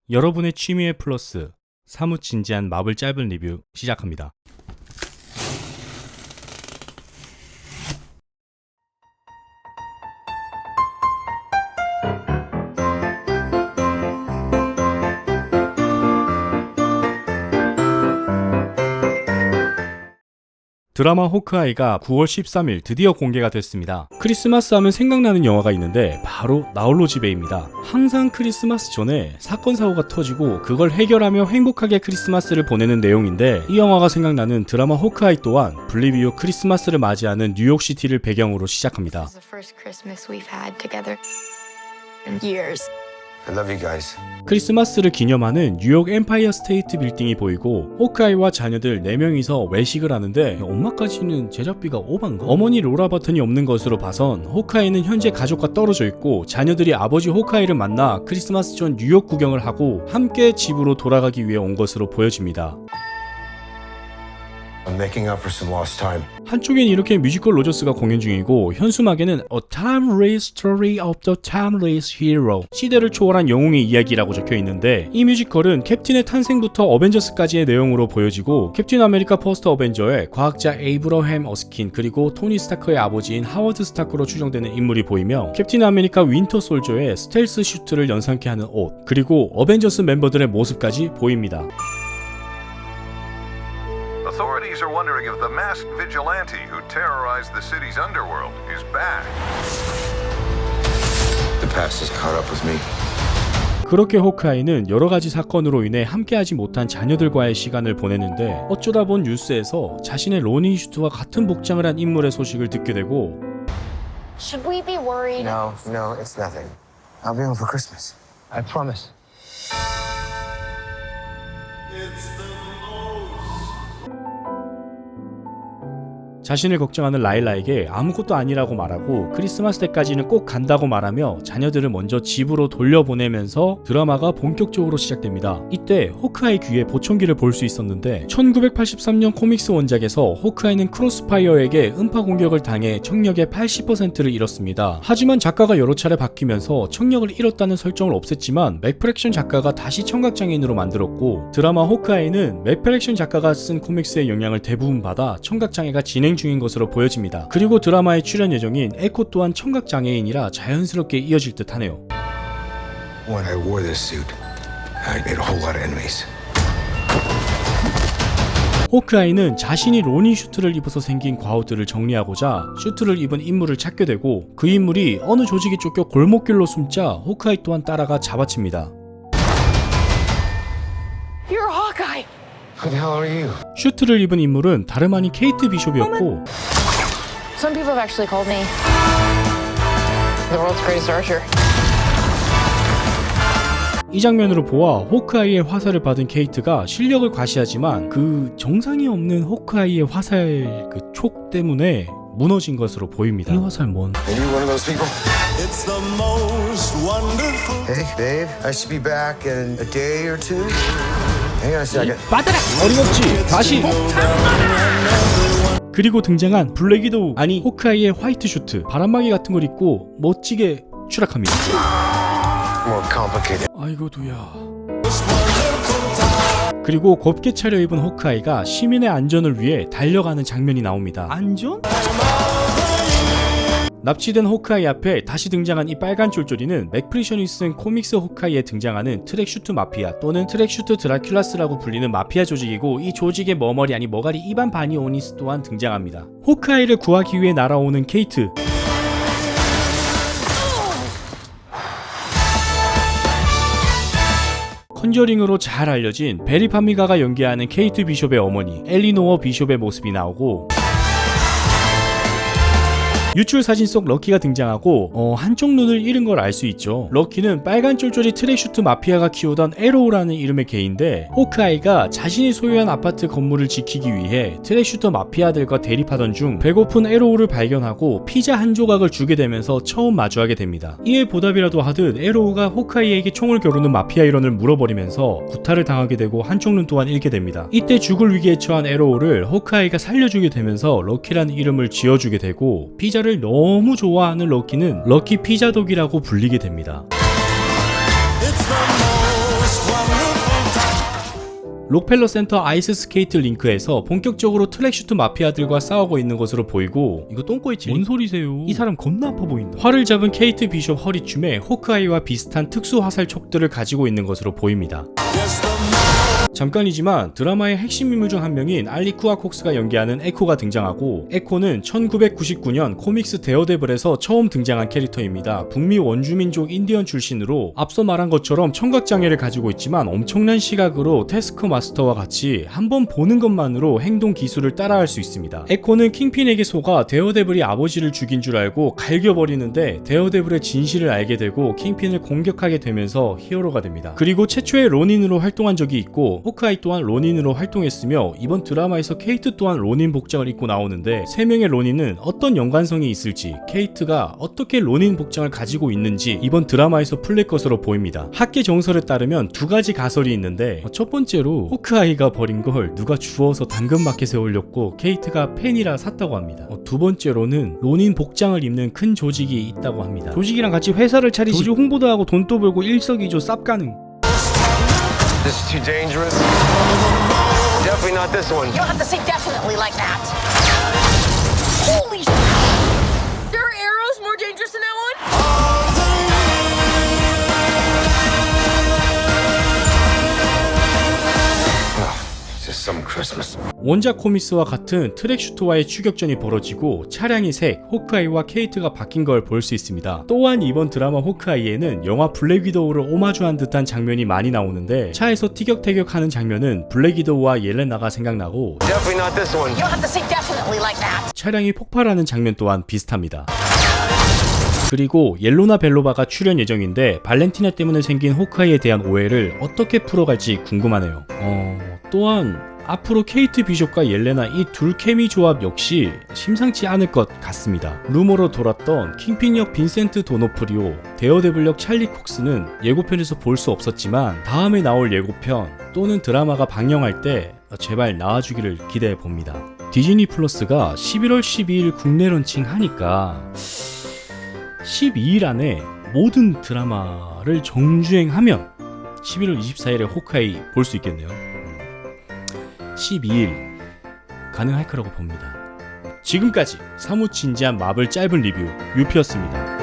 여러분의 취미에 플러스 사뭇 진지한 마블 짧은 리뷰 시작합니다. 드라마 호크아이가 9월 13일 드디어 공개가 됐습니다. 크리스마스 하면 생각나는 영화가 있는데 바로 나홀로 집에입니다. 항상 크리스마스 전에 사건 사고가 터지고 그걸 해결하며 행복하게 크리스마스를 보내는 내용인데, 이 영화가 생각나는 드라마 호크아이 또한 블립 이후 크리스마스를 맞이하는 뉴욕시티를 배경으로 시작합니다. I love you guys. 크리스마스를 기념하는 뉴욕 엠파이어 스테이트 빌딩이 보이고, 호크아이와 자녀들 4명이서 외식을 하는데 엄마까지는 제작비가 오반가? 어머니 로라 버튼이 없는 것으로 봐선 호크아이는 현재 가족과 떨어져 있고, 자녀들이 아버지 호크아이를 만나 크리스마스 전 뉴욕 구경을 하고 함께 집으로 돌아가기 위해 온 것으로 보여집니다. I'm making up for some lost time. 한쪽엔 이렇게 뮤지컬 로저스가 공연 중이고, 현수막에는 A Timeless Story of the Timeless Hero, 시대를 초월한 영웅의 이야기라고 적혀 있는데, 이 뮤지컬은 캡틴의 탄생부터 어벤져스까지의 내용으로 보여지고, 캡틴 아메리카 퍼스트 어벤져의 과학자 에이브러햄 어스킨 그리고 토니 스타크의 아버지인 하워드 스타크로 추정되는 인물이 보이며, 캡틴 아메리카 윈터 솔저의 스텔스 슈트를 연상케 하는 옷, 그리고 어벤져스 멤버들의 모습까지 보입니다. Authorities are wondering if the masked vigilante who terrorized the city's underworld is back. The past has caught up with me. 그렇게 호크아이는 여러가지 사건으로 인해 함께하지 못한 자녀들과의 시간을 보내는데, 어쩌다 본 뉴스에서 자신의 로니 슈트와 같은 복장을 한 인물의 소식을 듣게 되고, Should we be worried? No, it's nothing. I'll be home for Christmas. I promise. 자신을 걱정하는 라일라에게 아무것도 아니라고 말하고 크리스마스 때까지는 꼭 간다고 말하며 자녀들을 먼저 집으로 돌려보내면서 드라마가 본격적으로 시작됩니다. 이때 호크아이 귀에 보청기를 볼 수 있었는데, 1983년 코믹스 원작에서 호크아이는 크로스파이어에게 음파 공격을 당해 청력의 80%를 잃었습니다. 하지만 작가가 여러 차례 바뀌면서 청력을 잃었다는 설정을 없앴지만 맥프랙션 작가가 다시 청각장애인으로 만들었고, 드라마 호크아이는 맥프랙션 작가가 쓴 코믹스의 영향을 대부분 받아 청각장애가 진행 중인 것으로 보여집니다. 그리고 드라마에 출연 예정인 에코 또한 청각장애인이라 자연스럽게 이어질 듯 하네요. When I wore this suit, I made a whole lot of enemies. 호크아이는 자신이 로니 슈트를 입어서 생긴 과옷들을 정리하고자 슈트를 입은 인물을 찾게 되고, 그 인물이 어느 조직에 쫓겨 골목길로 숨자 호크아이 또한 따라가 잡아칩니다. You're Hawkeye! Who the hell are you? 슈트를 입은 인물은 다름 아닌 케이트 비숍이었고, Some people have actually called me the world's greatest archer. 이 장면으로 보아 호크아이의 화살을 받은 케이트가 실력을 과시하지만 그 정상이 없는 호크아이의 화살 그 촉 때문에 무너진 것으로 보입니다. 이 화살 뭔? Are you one of those people? It's the most wonderful. Hey, babe. I should be back in a day or two. Hang on a second. 빠따라! 어림없지! 다시! 그리고 등장한 블랙 위도우, 아니 호크아이의 화이트 슈트, 바람막이 같은 걸 입고 멋지게 추락합니다. More complicated. 아이고 두야. 그리고 곱게 차려입은 호크아이가 시민의 안전을 위해 달려가는 장면이 나옵니다. 안전? 납치된 호크아이 앞에 다시 등장한 이 빨간 쫄쫄이는 맥프리션이 쓴 코믹스 호크아이에 등장하는 트랙슈트 마피아 또는 트랙슈트 드라큘라스라고 불리는 마피아 조직이고, 이 조직의 머머리 아니 머가리 이반 바니오니스 또한 등장합니다. 호크아이를 구하기 위해 날아오는 케이트, 컨저링으로 잘 알려진 베리 파미가가 연기하는 케이트 비숍의 어머니 엘리노어 비숍의 모습이 나오고, 유출 사진 속 럭키가 등장하고, 한쪽 눈을 잃은 걸 알 수 있죠. 럭키는 빨간 쫄쫄이 트랙슈트 마피아가 키우던 에로우라는 이름의 개인데, 호크아이가 자신이 소유한 아파트 건물을 지키기 위해 트랙슈터 마피아들과 대립하던 중 배고픈 에로우를 발견하고 피자 한 조각을 주게 되면서 처음 마주하게 됩니다. 이에 보답이라도 하듯 에로우가 호크아이에게 총을 겨루는 마피아 일원을 물어버리면서 구타를 당하게 되고 한쪽 눈 또한 잃게 됩니다. 이때 죽을 위기에 처한 에로우를 호크아이가 살려주게 되면서 럭키라는 이름을 지어주게 되고, 피자를 너무 좋아하는 럭키는 럭키 피자독이라고 불리게 됩니다. It's the most 록펠러 센터 아이스 스케이트 링크에서 본격적으로 트랙슈트 마피아들과 싸우고 있는 것으로 보이고, 이거 똥꼬있지? 뭔 소리세요? 이 사람 겁나 아파 보인다. 활을 잡은 케이트 비숍 허리춤에 호크아이와 비슷한 특수 화살 촉들을 가지고 있는 것으로 보입니다. Yes, the 잠깐이지만 드라마의 핵심 인물 중 한 명인 알리쿠아 콕스가 연기하는 에코가 등장하고, 에코는 1999년 코믹스 데어데블에서 처음 등장한 캐릭터입니다. 북미 원주민족 인디언 출신으로 앞서 말한 것처럼 청각장애를 가지고 있지만 엄청난 시각으로 태스크마스터와 같이 한번 보는 것만으로 행동 기술을 따라할 수 있습니다. 에코는 킹핀에게 속아 데어데블이 아버지를 죽인 줄 알고 갈겨버리는데 데어데블의 진실을 알게 되고 킹핀을 공격하게 되면서 히어로가 됩니다. 그리고 최초의 로닌으로 활동한 적이 있고, 호크아이 또한 로닌으로 활동했으며 이번 드라마에서 케이트 또한 로닌 복장을 입고 나오는데, 3명의 로닌은 어떤 연관성이 있을지, 케이트가 어떻게 로닌 복장을 가지고 있는지 이번 드라마에서 풀릴 것으로 보입니다. 학계 정설에 따르면 2가지 가설이 있는데, 첫 번째로 호크아이가 버린 걸 누가 주워서 당근마켓에 올렸고 케이트가 팬이라 샀다고 합니다. 두 번째로는 로닌 복장을 입는 큰 조직이 있다고 합니다. 조직이랑 같이 회사를 차리지, 조직 홍보도 하고 돈도 벌고 일석이조 쌉가능. This is too dangerous. Definitely not this one. You don't have to say definitely like that. Holy sh**! There are arrows more dangerous than that one? It's just some Christmas. 원작 코믹스와 같은 트랙슈터와의 추격전이 벌어지고 차량이 색, 호크아이와 케이트가 바뀐 걸 볼 수 있습니다. 또한 이번 드라마 호크아이에는 영화 블랙 위도우를 오마주한 듯한 장면이 많이 나오는데, 차에서 티격태격하는 장면은 블랙 위도우와 옐레나가 생각나고, Definitely not this one. You don't have to say definitely like that. 차량이 폭발하는 장면 또한 비슷합니다. 그리고 옐로나 벨로바가 출연 예정인데 발렌티나 때문에 생긴 호크아이에 대한 오해를 어떻게 풀어갈지 궁금하네요. 또한 앞으로 케이트 비숍과 옐레나 이 둘 케미 조합 역시 심상치 않을 것 같습니다. 루머로 돌았던 킹핀 역 빈센트 도노프리오, 데어데블 역 찰리 콕스는 예고편에서 볼 수 없었지만 다음에 나올 예고편 또는 드라마가 방영할 때 제발 나와주기를 기대해 봅니다. 디즈니 플러스가 11월 12일 국내 런칭하니까 12일 안에 모든 드라마를 정주행하면 11월 24일에 호크아이 볼 수 있겠네요. 12일 가능할 거라고 봅니다. 지금까지 사뭇 진지한 마블 짧은 리뷰 유피였습니다.